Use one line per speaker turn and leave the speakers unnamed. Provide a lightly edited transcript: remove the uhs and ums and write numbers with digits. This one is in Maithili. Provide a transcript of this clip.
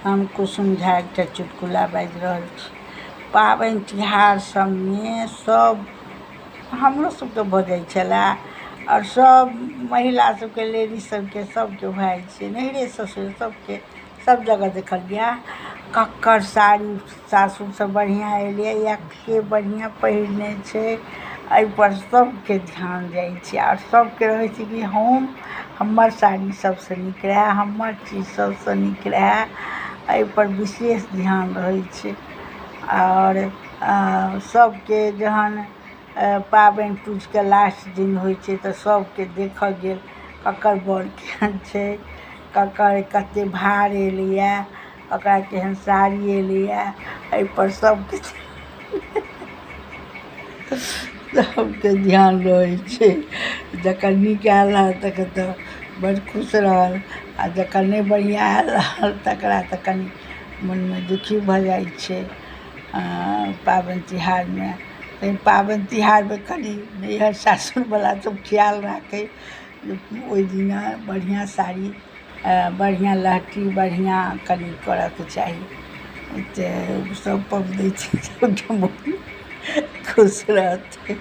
हम कुसुम झा एकटा चुटकुला बाजि रहल छी। पाबनि तिहार सबमे सब हमरो सबके भऽ जाइ छलए, आओर सब महिला सबके, लेडीज सबके सबके भऽ जाइ छै, नैहरे ससुर सबके सब जगह देखलियै कक्कर साड़ी सासुरसँ बढ़िआँ एलै या के बढ़िआँ पहिरने छै, एहिपर सबके ध्यान जाइ छै। आओर सबके रहै छै कि हमर साड़ी सबसँ नीक रहए, हमर चीज सबसँ नीक रहए, एहिपर विशेष ध्यान रहै छै। आओर सबके जहन पाबनि पूजके लास्ट दिन होइ छै तऽ सबके देखऽ गेल ककर बर केहन छै, ककर कतेक भार एलैए, ओकरा केहन साड़ी एलैए, एहिपर सबके ध्यान रहै छै। जकर नीक आयल रहल तकर तऽ बड़ खुश रहल, आ जकर नहि बढ़िआँ आयल रहल तकरा तऽ कनि मोनमे दुखी भऽ जाइ छै पाबनि तिहारमे। लेकिन पाबनि तिहारमे कनि नैहर सासुरवला सब ख्याल राखै जे ओहि दिना बढ़िआँ साड़ी, बढ़िआँ लहठी, बढ़िआँ कनि करऽके चाही, तऽ सब पबनैतिन सबके मोन खुश रहतै।